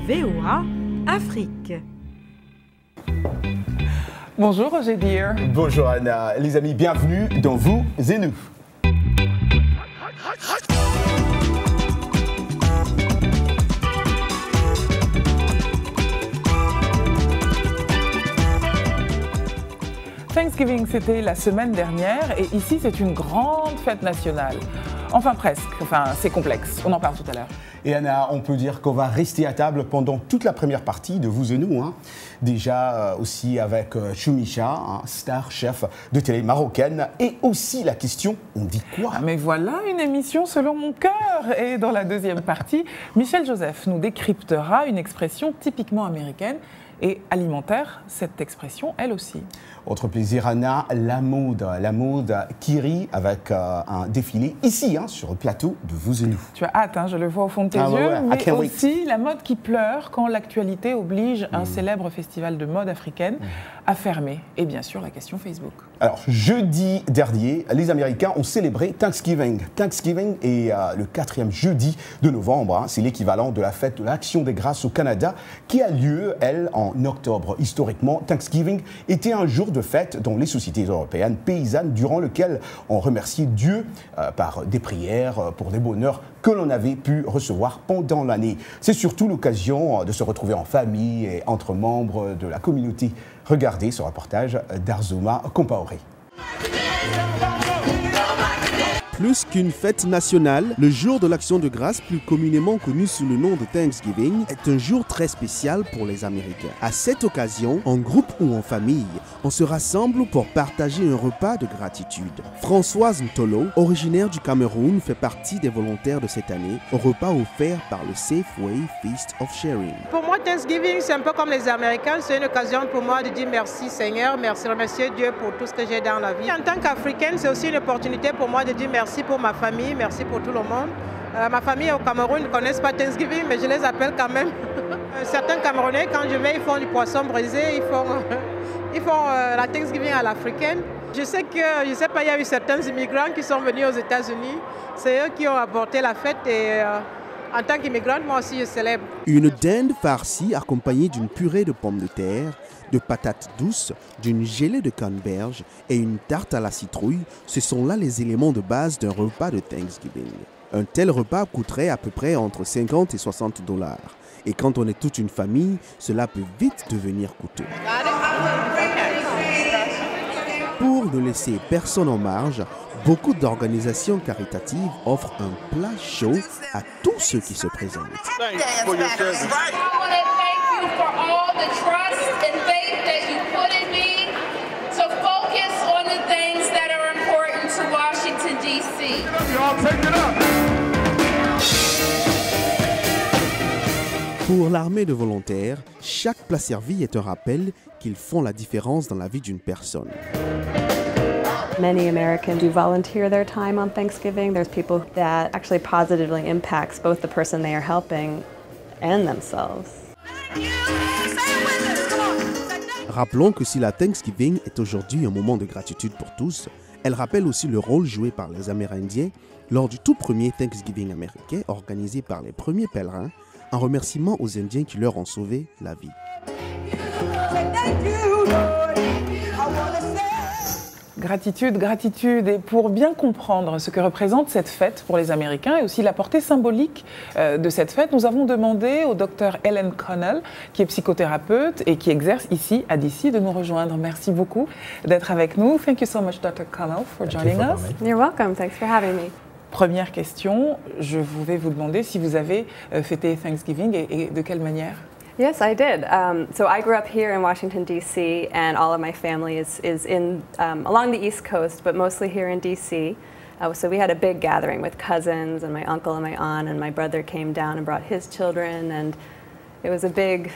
VOA Afrique. Bonjour Roger Deer. Bonjour Anna, les amis, bienvenue dans Vous et Nous. Thanksgiving, c'était la semaine dernière et ici, c'est une grande fête nationale. Enfin presque, c'est complexe, on en parle tout à l'heure. Et Anna, on peut dire qu'on va rester à table pendant toute la première partie de Vous et Nous. Déjà aussi avec Choumicha, star chef de télé marocaine. Et aussi la question, on dit quoi? Mais voilà une émission selon mon cœur. Et dans la deuxième partie, Michel Joseph nous décryptera une expression typiquement américaine et alimentaire, cette expression, elle aussi. Autre plaisir, Anna, la mode qui rit avec un défilé ici, sur le plateau de Vous et Nous. Tu as hâte, je le vois au fond de tes yeux, mais aussi la mode qui pleure quand l'actualité oblige un célèbre festival de mode africaine à fermer. Et bien sûr, la question Facebook. Alors, jeudi dernier, les Américains ont célébré Thanksgiving. Thanksgiving est le 4e jeudi de novembre. C'est l'équivalent de la fête de l'Action des Grâces au Canada qui a lieu, elle, en octobre. Historiquement, Thanksgiving était un jour de fête dans les sociétés européennes paysannes durant lequel on remerciait Dieu par des prières pour des bonheurs que l'on avait pu recevoir pendant l'année. C'est surtout l'occasion de se retrouver en famille et entre membres de la communauté. Regardez ce reportage d'Arzuma Compaoré. Plus qu'une fête nationale, le jour de l'Action de grâce, plus communément connu sous le nom de Thanksgiving, est un jour très spécial pour les Américains. À cette occasion, en groupe ou en famille, on se rassemble pour partager un repas de gratitude. Françoise Ntolo, originaire du Cameroun, fait partie des volontaires de cette année au repas offert par le Safeway Feast of Sharing. Pour moi, Thanksgiving, c'est un peu comme les Américains. C'est une occasion pour moi de dire merci Seigneur, merci, remercier Dieu pour tout ce que j'ai dans la vie. En tant qu'Africaine, c'est aussi une opportunité pour moi de dire merci pour ma famille, merci pour tout le monde. Ma famille au Cameroun ne connaissent pas Thanksgiving, mais je les appelle quand même. Certains Camerounais, quand je vais, ils font du poisson brisé, ils font la Thanksgiving à l'africaine. Je sais qu'il y a eu certains immigrants qui sont venus aux États-Unis. C'est eux qui ont apporté la fête et en tant qu'immigrante, moi aussi, je célèbre. Une dinde farcie accompagnée d'une purée de pommes de terre, de patates douces, d'une gelée de canneberge et une tarte à la citrouille, ce sont là les éléments de base d'un repas de Thanksgiving. Un tel repas coûterait à peu près entre 50 et 60 $. Et quand on est toute une famille, cela peut vite devenir coûteux. Pour ne laisser personne en marge, beaucoup d'organisations caritatives offrent un plat chaud à tous ceux qui se présentent. Pour l'armée de volontaires, chaque plat servi est un rappel qu'ils font la différence dans la vie d'une personne. Many Americans do volunteer their time on Thanksgiving. There's people that actually positively impacts both the person they are helping and themselves. Rappelons que si la Thanksgiving est aujourd'hui un moment de gratitude pour tous, elle rappelle aussi le rôle joué par les Amérindiens lors du tout premier Thanksgiving américain organisé par les premiers pèlerins en remerciement aux Indiens qui leur ont sauvé la vie. Gratitude, gratitude. Et pour bien comprendre ce que représente cette fête pour les Américains et aussi la portée symbolique de cette fête, nous avons demandé au docteur Ellen Connell, qui est psychothérapeute et qui exerce ici à DC, de nous rejoindre. Merci beaucoup d'être avec nous. Thank you so much, Dr. Connell, for joining us. You're welcome. Thanks for having me. Première question, je vais vous demander si vous avez fêté Thanksgiving et de quelle manière? Yes, I did. So I grew up here in Washington, D.C., and all of my family is in along the East Coast, but mostly here in D.C. So we had a big gathering with cousins and my uncle and my aunt, and my brother came down and brought his children, and it was a big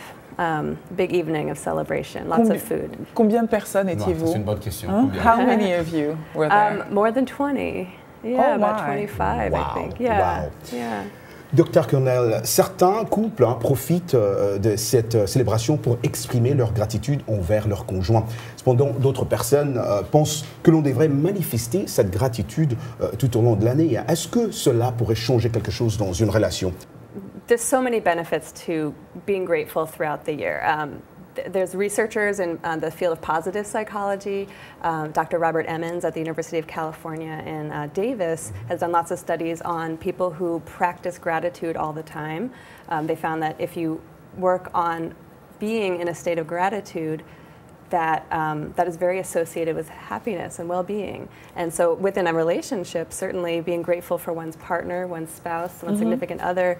evening of celebration, lots of food. Combien de personnes étiez-vous? C'est une bonne question. How many of you were there? More than 20. Yeah, about 25, I think. Yeah. Wow. Yeah. Docteur Connell, certains couples profitent de cette célébration pour exprimer leur gratitude envers leur conjoint. Cependant, d'autres personnes pensent que l'on devrait manifester cette gratitude tout au long de l'année. Est-ce que cela pourrait changer quelque chose dans une relation? there's so many benefits to being grateful throughout the year. There's researchers in the field of positive psychology. Dr. Robert Emmons at the University of California in Davis has done lots of studies on people who practice gratitude all the time. They found that if you work on being in a state of gratitude, that is very associated with happiness and well-being. And so within a relationship, certainly being grateful for one's partner, one's spouse, one's significant other,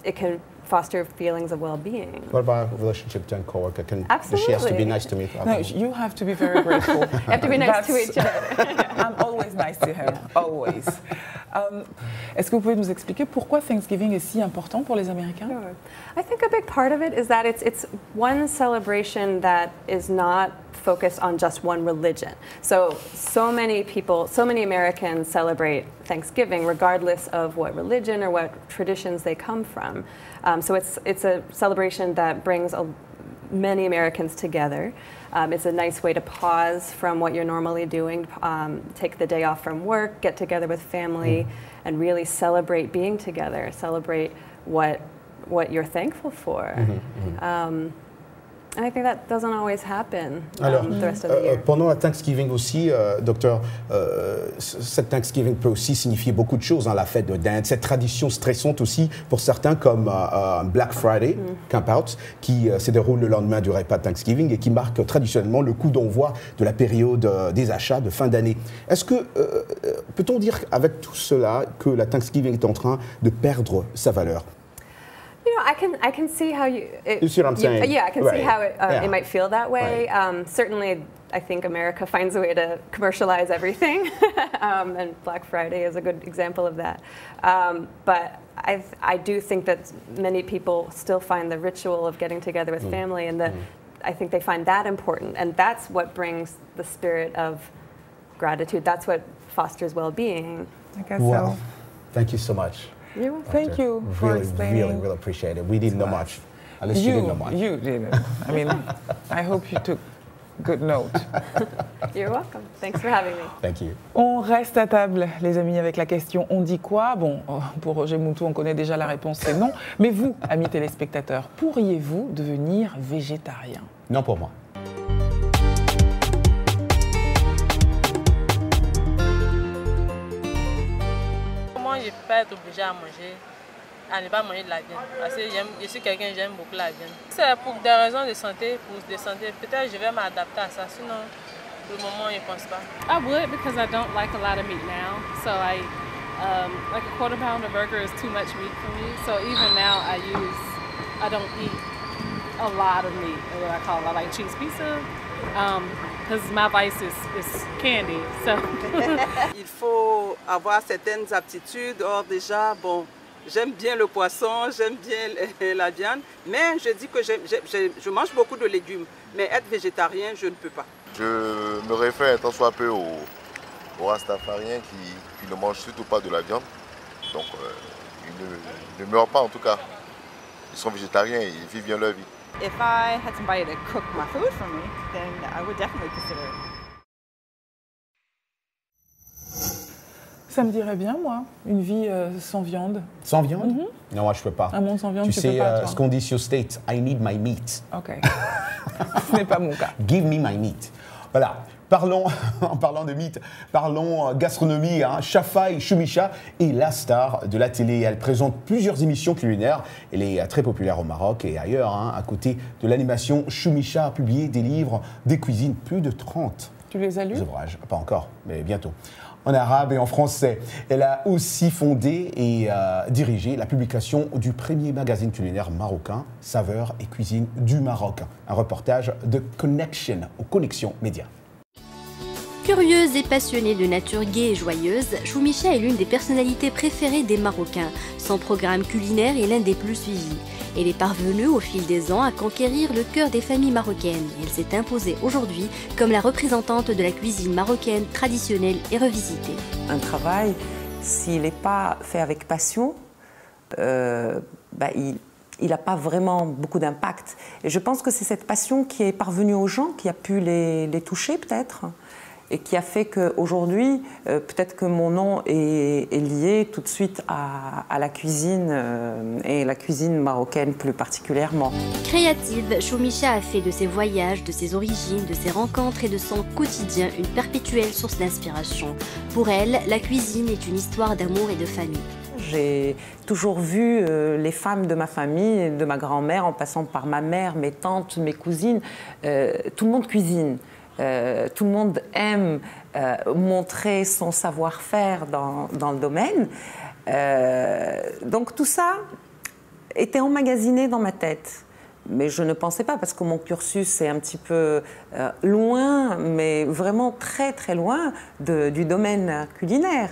it can foster feelings of well-being. What about a relationship to a coworker? Absolutely. She has to be nice to me. No, you have to be very grateful. You have to be nice to each other. I'm always nice to him, always. Est-ce que vous pouvez nous expliquer pourquoi Thanksgiving est si important pour les Américains? Sure. I think a big part of it is that it's one celebration that is not focused on just one religion. So many people, so many Americans celebrate Thanksgiving regardless of what religion or what traditions they come from. So it's a celebration that brings many Americans together. It's a nice way to pause from what you're normally doing, take the day off from work, get together with family, and really celebrate being together, celebrate what you're thankful for. And I think that doesn't always happen the rest of the year. Pendant la Thanksgiving aussi, docteur, cette Thanksgiving peut aussi signifier beaucoup de choses, hein, la fête de dinde, cette tradition stressante aussi pour certains comme Black Friday, Camp Out, qui se déroule le lendemain du repas de Thanksgiving et qui marque traditionnellement le coup d'envoi de la période des achats de fin d'année. Est-ce que, peut-on dire avec tout cela que la Thanksgiving est en train de perdre sa valeur? You know, I can see how you. You see what I'm saying? Yeah, I can see how it might feel that way. Right. Certainly, I think America finds a way to commercialize everything, and Black Friday is a good example of that. But I do think that many people still find the ritual of getting together with family, and I think they find that important, and that's what brings the spirit of gratitude. That's what fosters well-being. I guess Wow. so. Thank you so much. You're welcome. Thank you for explaining. Really appreciate it. We didn't know much. At least you didn't know much. You didn't. I mean, I hope you took good note. You're welcome. Thanks for having me. Thank you. On reste à table, les amis, avec la question « On dit quoi ?» Bon, pour Roger Moutou, on connaît déjà la réponse, c'est non. Mais vous, amis téléspectateurs, pourriez-vous devenir végétarien? Non pour moi. Moi, je ne peux pas être obligée à manger, à ne pas manger de la viande. Parce que je suis quelqu'un qui aime beaucoup la viande. C'est pour des raisons de santé, peut-être je vais m'adapter à ça. Sinon, pour le moment, je ne pense pas. I would, because I don't like a lot of meat now. So like a quarter pound of burger is too much meat for me. So even now I don't eat a lot of meat, what I call like cheese pizza. Because my vice is candy. So. Il faut avoir certaines aptitudes. Or déjà, bon, j'aime bien le poisson, j'aime bien la viande, mais je dis que je mange beaucoup de légumes. Mais être végétarien, je ne peux pas. Je me réfère un tant soit peu aux rastafariens qui ne mangent surtout pas de la viande. Donc ils ne meurent pas en tout cas. Ils sont végétariens et ils vivent bien leur vie. If I had somebody to cook my food for me, then I would definitely consider it. Ça me dirait bien, moi, une vie sans viande. Sans viande? Non, moi je peux pas. Un monde sans viande, tu tu sais peux pas, toi. Ce qu'on dit sur State, I need my meat. Ok. Ce n'est pas mon cas. Give me my meat. Voilà. Parlons, en parlant de meat, parlons gastronomie. Hein. Shafai Choumicha est la star de la télé. Elle présente plusieurs émissions culinaires. Elle est très populaire au Maroc et ailleurs. Hein. À côté de l'animation, Choumicha a publié des livres, des cuisines, plus de 30. Tu les as lus? Ouvrages. Pas encore, mais bientôt. En arabe et en français. Elle a aussi fondé et dirigé la publication du premier magazine culinaire marocain, Saveurs et Cuisine du Maroc. Un reportage de Connection, aux Connexions Médias. Curieuse et passionnée de nature gaie et joyeuse, Choumicha est l'une des personnalités préférées des Marocains. Son programme culinaire est l'un des plus suivis. Elle est parvenue au fil des ans à conquérir le cœur des familles marocaines. Elle s'est imposée aujourd'hui comme la représentante de la cuisine marocaine traditionnelle et revisitée. Un travail, s'il n'est pas fait avec passion, il n'a pas vraiment beaucoup d'impact. Et je pense que c'est cette passion qui est parvenue aux gens, qui a pu les toucher peut-être. et qui a fait qu'aujourd'hui, peut-être que mon nom est lié tout de suite à la cuisine et la cuisine marocaine plus particulièrement. Créative, Choumicha a fait de ses voyages, de ses origines, de ses rencontres et de son quotidien une perpétuelle source d'inspiration. Pour elle, la cuisine est une histoire d'amour et de famille. J'ai toujours vu les femmes de ma famille, de ma grand-mère, en passant par ma mère, mes tantes, mes cousines, tout le monde cuisine. Tout le monde aime montrer son savoir-faire dans le domaine. Donc tout ça était emmagasiné dans ma tête. Mais je ne pensais pas, parce que mon cursus est un petit peu loin, mais vraiment très très loin du domaine culinaire.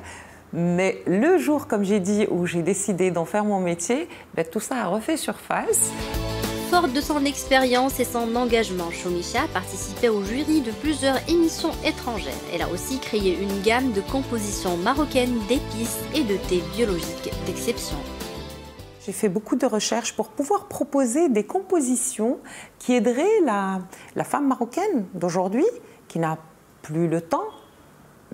Mais le jour, comme j'ai dit, où j'ai décidé d'en faire mon métier, ben, tout ça a refait surface. Forte de son expérience et son engagement, Choumicha participait au jury de plusieurs émissions étrangères. Elle a aussi créé une gamme de compositions marocaines d'épices et de thé biologiques d'exception. J'ai fait beaucoup de recherches pour pouvoir proposer des compositions qui aideraient la femme marocaine d'aujourd'hui, qui n'a plus le temps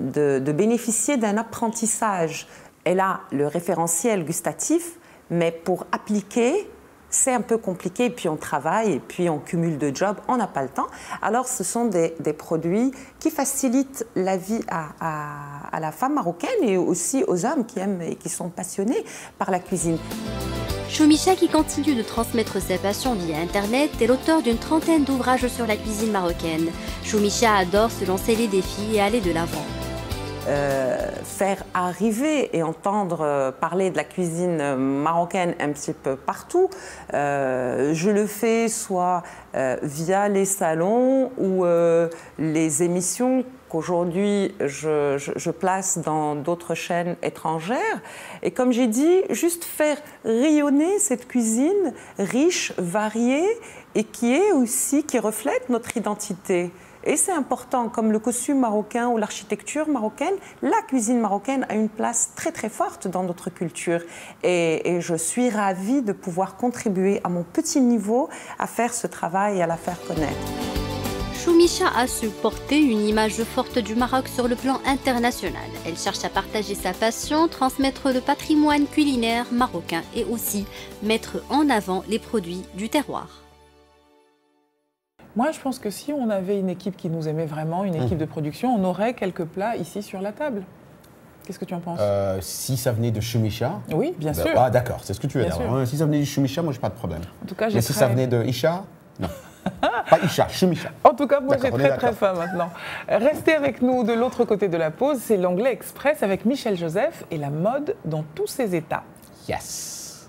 de bénéficier d'un apprentissage. Elle a le référentiel gustatif, mais pour appliquer, c'est un peu compliqué, et puis on travaille, et puis on cumule de jobs, on n'a pas le temps. Alors ce sont des produits qui facilitent la vie à la femme marocaine et aussi aux hommes qui aiment et qui sont passionnés par la cuisine. Choumicha, qui continue de transmettre sa passion via Internet, est l'auteur d'une trentaine d'ouvrages sur la cuisine marocaine. Choumicha adore se lancer les défis et aller de l'avant. Faire arriver et entendre parler de la cuisine marocaine un petit peu partout. Je le fais soit via les salons ou les émissions qu'aujourd'hui je place dans d'autres chaînes étrangères. Et comme j'ai dit, juste faire rayonner cette cuisine riche, variée et qui reflète notre identité. Et c'est important, comme le costume marocain ou l'architecture marocaine, la cuisine marocaine a une place très très forte dans notre culture. Et je suis ravie de pouvoir contribuer à mon petit niveau à faire ce travail et à la faire connaître. Choumicha a su porter une image forte du Maroc sur le plan international. Elle cherche à partager sa passion, transmettre le patrimoine culinaire marocain et aussi mettre en avant les produits du terroir. Moi, je pense que si on avait une équipe qui nous aimait vraiment, une équipe de production, on aurait quelques plats ici sur la table. Qu'est-ce que tu en penses? Si ça venait de Choumicha? Oui, bien sûr. Ah d'accord, c'est ce que tu veux dire. Si ça venait de Choumicha, moi, j'ai pas de problème. En tout cas, mais si ça venait de Isha? Non. Pas Isha, Choumicha. En tout cas, moi, j'ai très faim maintenant. Restez avec nous de l'autre côté de la pause. C'est l'Anglais Express avec Michel Joseph et la mode dans tous ses états. Yes.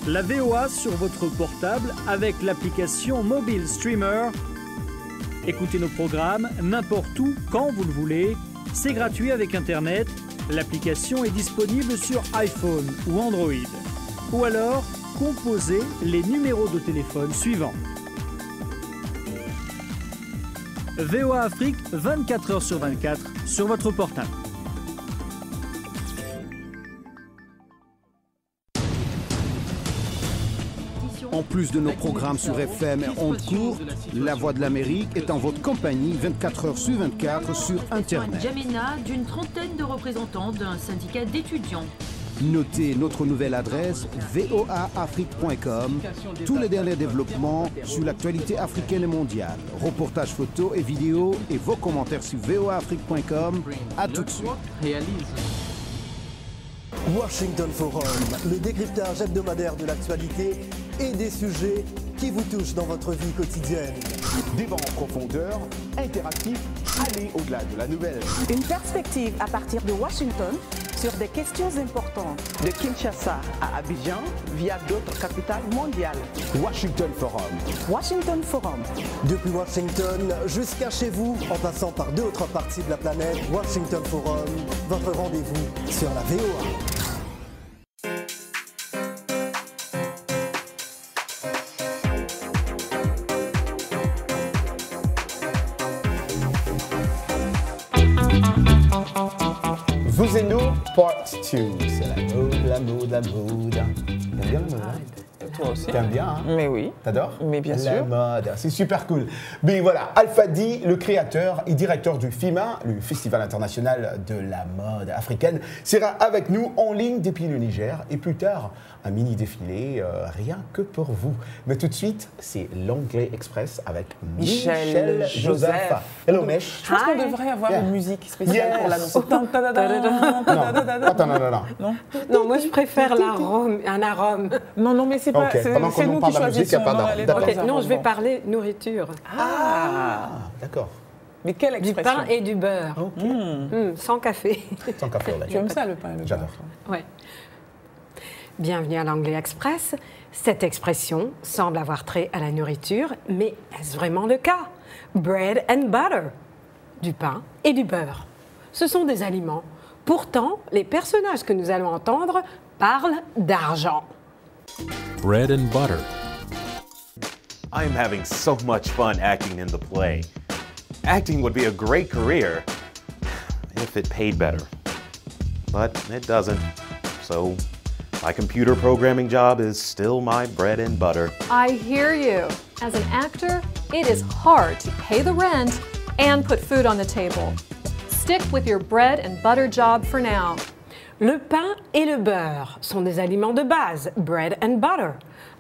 La VOA sur votre portable avec l'application Mobile Streamer. Écoutez nos programmes n'importe où, quand vous le voulez. C'est gratuit avec Internet. L'application est disponible sur iPhone ou Android. Ou alors, composez les numéros de téléphone suivants. VOA Afrique, 24 heures sur 24 sur votre portable. En plus de nos programmes sur FM et ondes courtes, La Voix de l'Amérique est en votre compagnie 24 heures sur 24 sur Internet. Djamena, d'une trentaine de représentants d'un syndicat d'étudiants. Notez notre nouvelle adresse voaafrique.com. Tous les derniers développements sur l'actualité africaine et mondiale. Reportages photos et vidéos et vos commentaires sur voaafrique.com. À tout de suite. Washington Forum, le décryptage hebdomadaire de l'actualité et des sujets qui vous touchent dans votre vie quotidienne. Débat en profondeur, interactif, aller au-delà de la nouvelle. Une perspective à partir de Washington sur des questions importantes. De Kinshasa à Abidjan via d'autres capitales mondiales. Washington Forum. Washington Forum. Depuis Washington jusqu'à chez vous, en passant par d'autres parties de la planète, Washington Forum, votre rendez-vous sur la VOA. Part 2. C'est la mode, la mode, la mode. T'aimes bien la mode, hein? Toi aussi. T'aimes bien, hein? Mais oui. T'adores? Mais bien la sûr. mode, c'est super cool. Mais voilà, Alfadi, le créateur et directeur du FIMA, le Festival international de la mode africaine, sera avec nous en ligne depuis le Niger. Et plus tard, un mini défilé, rien que pour vous. Mais tout de suite, c'est l'Anglais Express avec Michel Joseph. Hello, Mich. Je pense qu'on devrait avoir une musique spéciale pour l'annonce. Non. Non, moi je préfère un arôme. Non, mais c'est pas. Ok, pendant C'est qu'on nous parle qui de la musique, il n'y a choisissons. pas Non, d'arôme. elle est D'accord. dans un Non, je vais arrangement. parler nourriture. Ah, d'accord. Mais quelle Du expression? pain et du beurre. Sans café. Sans café, Tu aimes ça, le pain et le beurre? J'adore. Ouais. Bienvenue à l'Anglais Express. Cette expression semble avoir trait à la nourriture, mais est-ce vraiment le cas? Bread and butter. Du pain et du beurre. Ce sont des aliments. Pourtant, les personnages que nous allons entendre parlent d'argent. Bread and butter. I am having so much fun acting in the play. Acting would be a great career if it paid better. But it doesn't. So my computer programming job is still my bread and butter. I hear you. As an actor, it is hard to pay the rent and put food on the table. Stick with your bread and butter job for now. Le pain et le beurre sont des aliments de base, bread and butter.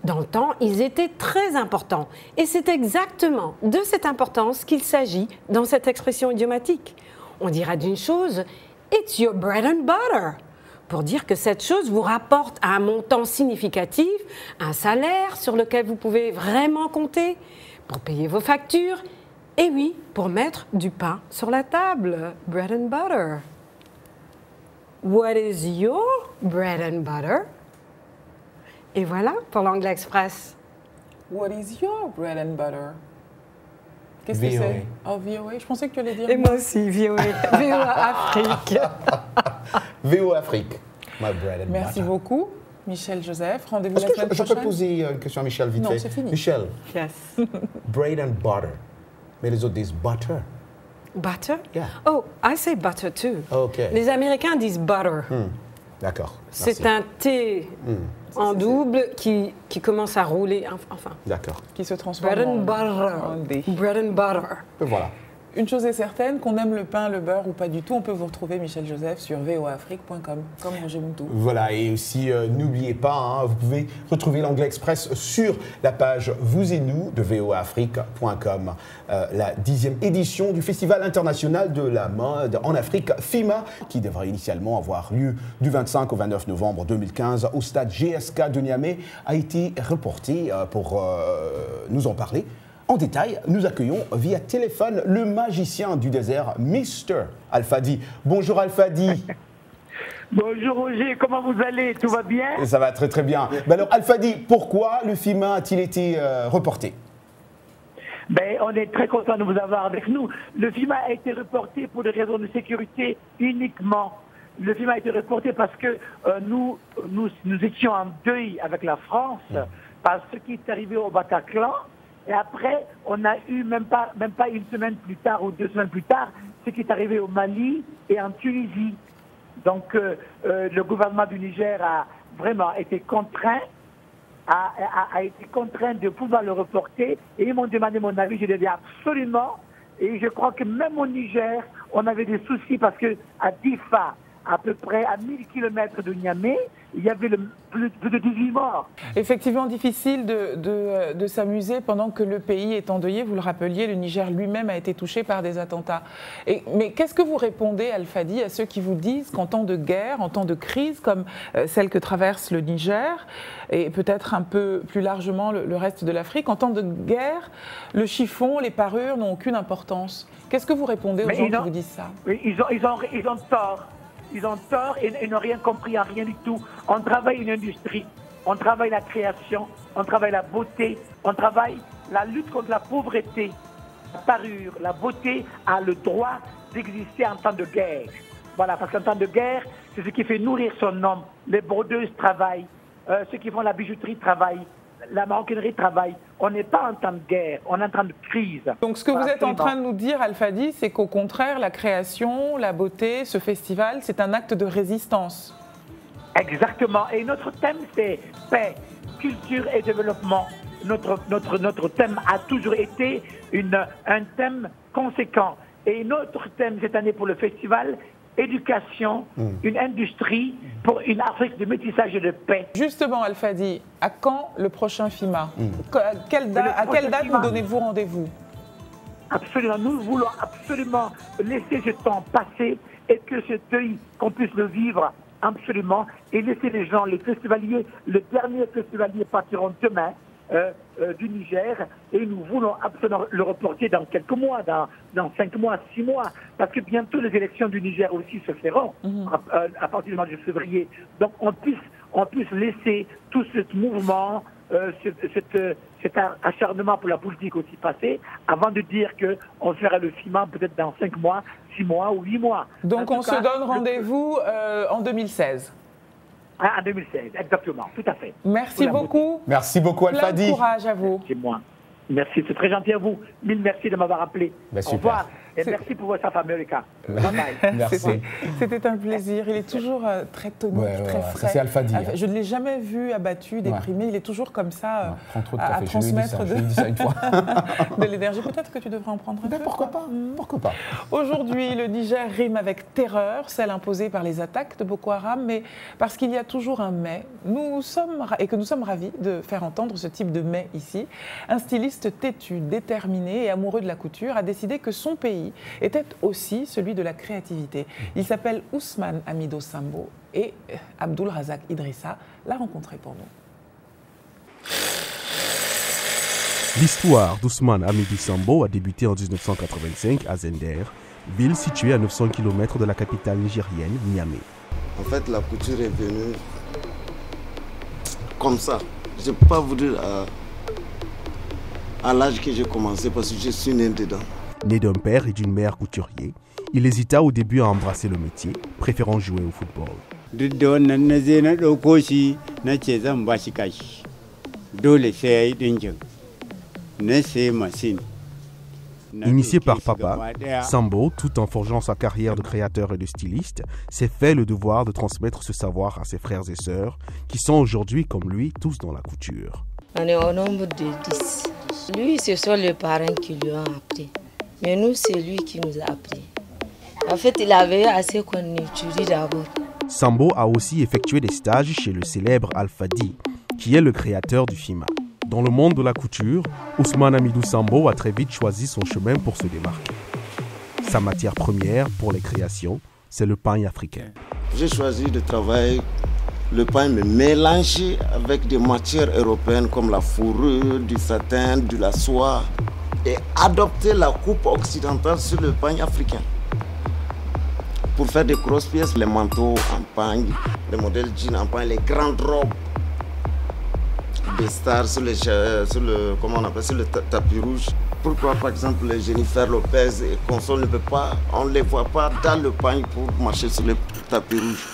Dans le temps, ils étaient très importants. Et c'est exactement de cette importance qu'il s'agit dans cette expression idiomatique. On dira d'une chose, it's your bread and butter, pour dire que cette chose vous rapporte un montant significatif, un salaire sur lequel vous pouvez vraiment compter, pour payer vos factures, et oui, pour mettre du pain sur la table, bread and butter. What is your bread and butter? Et voilà pour l'Anglais Express. What is your bread and butter? Qu'est-ce que VOA. c'est? Oh, VOA. Je pensais que tu allais dire. Et moi aussi, VOA. VOA Afrique. VO Afrique. My bread and Merci butter. beaucoup, Michel Joseph. Rendez-vous Est-ce la que semaine je prochaine. peux poser une question à Michel vite Non, fait? c'est fini. Michel, Yes. bread and butter. Mais les autres disent butter. Butter? Yeah. Oh, I say butter too. OK. Les Américains disent butter. D'accord. C'est merci. un T en double qui commence à rouler. Enfin, D'accord. Qui se transforme bread and en butter. D. Bread and butter. Voilà. Une chose est certaine, qu'on aime le pain, le beurre ou pas du tout, on peut vous retrouver Michel Joseph sur voafrique.com, comme Roger Moutou. Voilà, et aussi, n'oubliez pas, hein, vous pouvez retrouver l'Anglais Express sur la page Vous et Nous de voafrique.com. La 10e édition du Festival international de la mode en Afrique, FIMA, qui devrait initialement avoir lieu du 25 au 29 novembre 2015 au stade GSK de Niamey, a été reporté. Pour nous en parler en détail, nous accueillons via téléphone le magicien du désert, Mr. Alfadi. Bonjour Alfadi. Bonjour Roger, comment vous allez? Tout va bien? Ça va très très bien. Ben alors Alfadi, pourquoi le FIMA a-t-il été reporté? Ben, on est très content de vous avoir avec nous. Le FIMA a été reporté pour des raisons de sécurité uniquement. Le FIMA a été reporté parce que nous étions en deuil avec la France par ce qui est arrivé au Bataclan. Et après, on a eu même pas une semaine plus tard ou 2 semaines plus tard, ce qui est arrivé au Mali et en Tunisie. Donc, le gouvernement du Niger a vraiment été contraint, a été contraint de pouvoir le reporter. Et ils m'ont demandé mon avis, je l'ai dit absolument. Et je crois que même au Niger, on avait des soucis parce que à Difa, à peu près à 1000 km de Niamey, il y avait plus de 18 morts. Effectivement, difficile de s'amuser pendant que le pays est endeuillé. Vous le rappeliez, le Niger lui-même a été touché par des attentats. Mais qu'est-ce que vous répondez, Alfadi, à ceux qui vous disent qu'en temps de guerre, en temps de crise comme celle que traverse le Niger, et peut-être un peu plus largement le reste de l'Afrique, en temps de guerre, le chiffon, les parures n'ont aucune importance. Qu'est-ce que vous répondez aux gens qui vous disent ça? Ils ont tort. Ils ont tort et n'ont rien compris à rien du tout. On travaille une industrie, on travaille la création, on travaille la beauté, on travaille la lutte contre la pauvreté. La parure, la beauté a le droit d'exister en temps de guerre. Voilà, parce qu'en temps de guerre, c'est ce qui fait nourrir son homme. Les brodeuses travaillent, ceux qui font la bijouterie travaillent, la maroquinerie travaille. On n'est pas en temps de guerre, on est en temps de crise. Donc ce que vous êtes en train de nous dire, Alfadi, c'est qu'au contraire, la création, la beauté, ce festival, c'est un acte de résistance. Exactement. Et notre thème, c'est paix, culture et développement. Notre thème a toujours été un thème conséquent. Et notre thème cette année pour le festival, éducation, une industrie pour une Afrique de métissage et de paix. Justement, Alfadi, à quand le prochain FIMA? À quelle date nous donnez-vous rendez-vous? Absolument. Nous voulons absolument laisser ce temps passer et que ce deuil, qu'on puisse le vivre absolument et laisser les gens, les festivaliers, les derniers festivaliers partiront demain du Niger et nous voulons absolument le reporter dans quelques mois, dans 5 mois, 6 mois, parce que bientôt les élections du Niger aussi se feront à partir du mois de février. Donc on puisse laisser tout ce mouvement, cet acharnement pour la politique aussi passer, avant de dire qu'on fera le FIMA peut-être dans 5 mois, 6 mois ou 8 mois. Donc on se donne rendez-vous en 2016. En 2016, exactement, tout à fait. Merci beaucoup. Merci beaucoup, Alfadi. Plein de courage à vous. C'est moi. Merci, c'est très gentil à vous. Mille merci de m'avoir appelé. Au revoir et merci pour South America. Bye bye. Merci. C'était un plaisir. Il est toujours très tonique, très frais. C'est Alfadi. Je ne l'ai jamais vu abattu, déprimé. Il est toujours comme ça à transmettre de l'énergie. Peut-être que tu devrais en prendre un peu. Pourquoi pas? Pourquoi pas? Aujourd'hui, le Niger rime avec terreur, celle imposée par les attaques de Boko Haram, mais parce qu'il y a toujours un mais, nous sommes ravis de faire entendre ce type de mais ici. Un styliste têtu, déterminé et amoureux de la couture a décidé que son pays était aussi celui de la créativité. Il s'appelle Ousmane Hamidou Sambo et Abdul Razak Idrissa l'a rencontré pour nous. L'histoire d'Ousmane Hamidou Sambo a débuté en 1985 à Zender, ville située à 900 km de la capitale nigérienne, Niamey. En fait, la couture est venue comme ça. Je ne peux pas vous dire à l'âge que j'ai commencé parce que je suis né dedans. Né d'un père et d'une mère couturier, il hésita au début à embrasser le métier, préférant jouer au football. Initié par papa, Sambo, tout en forgeant sa carrière de créateur et de styliste, s'est fait le devoir de transmettre ce savoir à ses frères et sœurs, qui sont aujourd'hui, comme lui, tous dans la couture. On est au nombre de 10. Lui, ce sont les parents qui lui ont appris. Mais nous, c'est lui qui nous a appris. En fait, il avait assez qu'on étudie d'abord. Sambo a aussi effectué des stages chez le célèbre Alfadi, qui est le créateur du FIMA. Dans le monde de la couture, Ousmane Hamidou Sambo a très vite choisi son chemin pour se démarquer. Sa matière première pour les créations, c'est le pagne africain. J'ai choisi de travailler le pagne, mais mélangé avec des matières européennes comme la fourrure, du satin, de la soie, et adopter la coupe occidentale sur le pagne africain. Pour faire des grosses pièces, les manteaux en pagne, les modèles jeans en pagne, les grandes robes, des stars sur le tapis rouge. Pourquoi par exemple les Jennifer Lopez et consorts on ne les voit pas dans le pagne pour marcher sur le tapis rouge.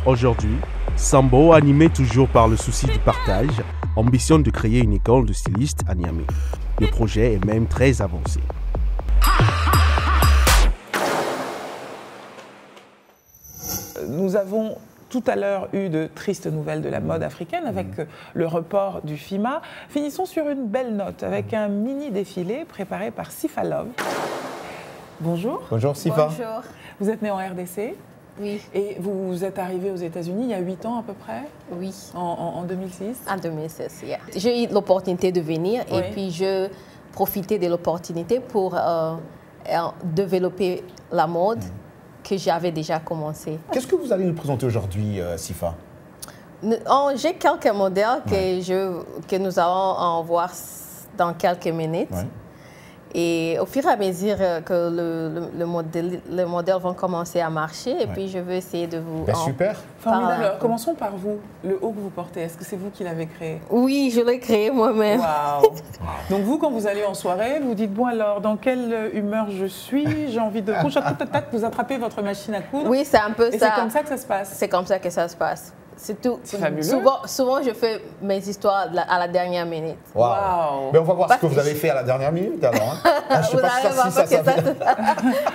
Aujourd'hui, Sambo, animé toujours par le souci du partage, ambitionne de créer une école de stylistes à Niamey. Le projet est même très avancé. Nous avons tout à l'heure eu de tristes nouvelles de la mode africaine avec le report du FIMA. Finissons sur une belle note avec un mini défilé préparé par Sifa Love. Bonjour. Bonjour Sifa. Bonjour. Vous êtes né en RDC? Oui. Et vous êtes arrivé aux États-Unis il y a 8 ans à peu près? Oui. En 2006? En 2006, yeah. J'ai eu l'opportunité de venir et puis je profitais de l'opportunité pour développer la mode que j'avais déjà commencé. Qu'est-ce que vous allez nous présenter aujourd'hui, Sifa? J'ai quelques modèles que nous allons en voir dans quelques minutes. Et au fur et à mesure que le modèle vont commencer à marcher, et puis je veux essayer de vous super. Formidable. Alors, commençons par vous. Le haut que vous portez, est-ce que c'est vous qui l'avez créé? Oui, je l'ai créé moi-même. Waouh. Donc vous, quand vous allez en soirée, vous dites, bon alors, dans quelle humeur je suis? J'ai envie de coucher. Vous attrapez votre machine à coudre. Oui, c'est un peu ça. Et c'est comme ça que ça se passe? C'est comme ça que ça se passe. C'est tout. C'est fabuleux. Souvent, je fais mes histoires à la dernière minute. Wow. Mais on va voir ce que vous avez fait à la dernière minute alors. Hein. Vous allez voir que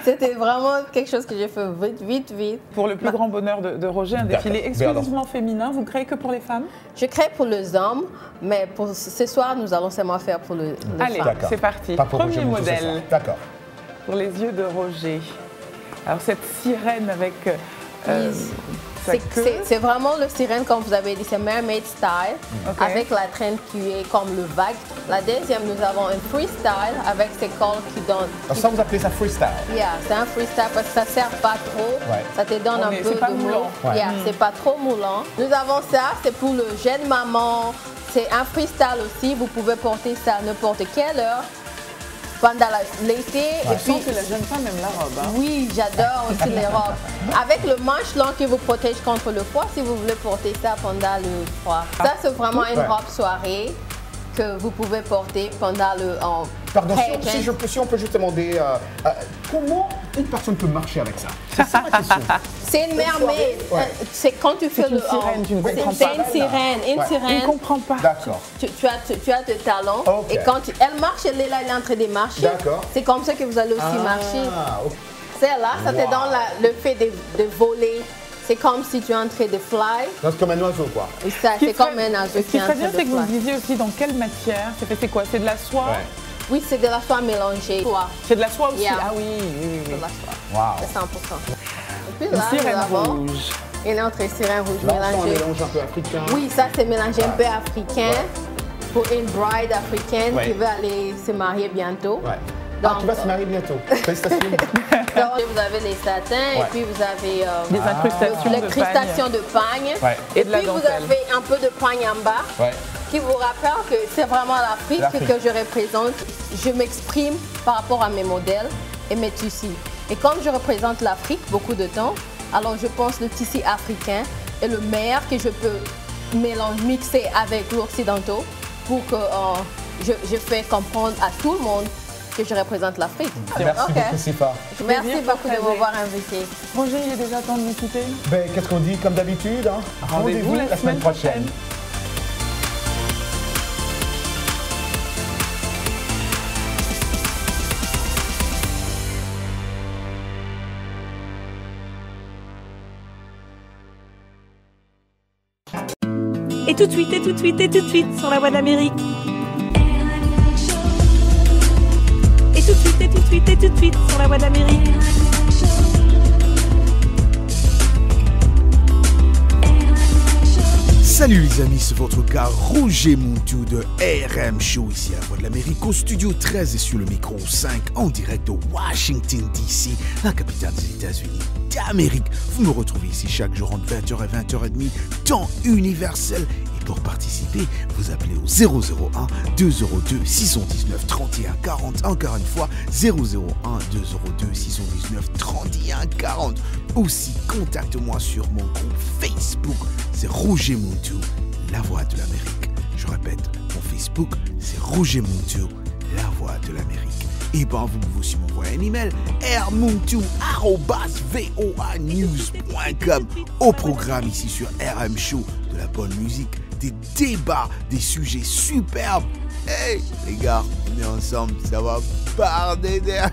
c'était vraiment quelque chose que j'ai fait vite. Pour le plus grand bonheur de Roger, un défilé exclusivement féminin. Vous créez que pour les femmes? Je crée pour les hommes, mais pour ce soir, nous allons seulement faire pour les femmes. Allez, c'est parti. Premier modèle. D'accord. Pour les yeux de Roger. Alors cette sirène avec... c'est vraiment le sirène, comme vous avez dit, c'est mermaid style, avec la traîne qui est comme le vague. La deuxième, nous avons un freestyle avec ses cordes qui donnent... Alors ça, vous appelez ça freestyle? Yeah, c'est un freestyle parce que ça ne sert pas trop, ça te donne un peu de moulant. Yeah, c'est pas trop moulant. Nous avons ça, c'est pour le jeune maman, c'est un freestyle aussi, vous pouvez porter ça à n'importe quelle heure. Pendant l'été. Et puis que la jeune femme aime la robe. Hein? Oui, j'adore aussi les robes. Avec le manche long qui vous protège contre le froid, si vous voulez porter ça pendant le froid. Ça, c'est vraiment une robe soirée que vous pouvez porter pendant le... Pardon, si on peut juste demander comment une personne peut marcher avec ça? C'est ça ma question. C'est une mermaid. C'est quand tu fais le... C'est une sirène. Une sirène. Je ne comprends pas. D'accord. Tu as des talons. Et quand elle marche, elle est là, elle est en train de marcher. D'accord. C'est comme ça que vous allez aussi marcher. Celle-là, ça te donne le fait de voler. C'est comme si tu es en train de fly. C'est comme un oiseau, quoi. C'est comme un oiseau qui est en train de fly. Ce qui serait bien, c'est que vous me disiez aussi dans quelle matière. C'est quoi? C'est de la soie? Oui, c'est de la soie mélangée. C'est de la soie aussi? Yeah. Ah oui. C'est de la soie. Wow. C'est 100%. Et puis là, une sirène rouge. Une autre sirène rouge mélangée. Un mélange un peu africain. Oui, ça c'est mélangé un peu africain pour une bride africaine qui veut aller se marier bientôt. Donc, tu vas se marier bientôt. Félicitations. Donc, vous avez les satins et puis vous avez des incrustations de pagne. Et puis vous avez un peu de pagne en bas. Qui vous rappelle que c'est vraiment l'Afrique que je représente. Je m'exprime par rapport à mes modèles et mes tissus. Et comme je représente l'Afrique beaucoup de temps, alors je pense que le tissu africain est le meilleur que je peux mixer avec l'occidentaux pour que je fais comprendre à tout le monde que je représente l'Afrique. Merci beaucoup, Sifa. Merci beaucoup de m'avoir invité. Roger, il est déjà temps de nous quitter. Qu'est-ce qu'on dit? Comme d'habitude, hein? Rendez-vous la semaine prochaine. Et tout de suite sur la Voix de l'Amérique. Et tout de suite sur la Voix de l'Amérique. Salut les amis, c'est votre gars Roger Montou de RM Show ici à la Voix de l'Amérique au studio 13 et sur le micro 5 en direct de Washington DC, la capitale des États-Unis d'Amérique. Vous me retrouvez ici chaque jour entre 20h et 20h30, temps universel. Et pour participer, vous appelez au 001 202 619 31 40. Encore une fois, 001 202 619 31 40. Aussi, contacte-moi sur mon groupe Facebook. C'est Roger Montou, la Voix de l'Amérique. Je répète, mon Facebook, c'est Roger Montou, la Voix de l'Amérique. Et ben, vous pouvez aussi m'envoyer un email, rmontou@voanews.com. Au programme ici sur RM Show, de la bonne musique, des débats, des sujets superbes. Hey, les gars, on est ensemble, ça va barder derrière.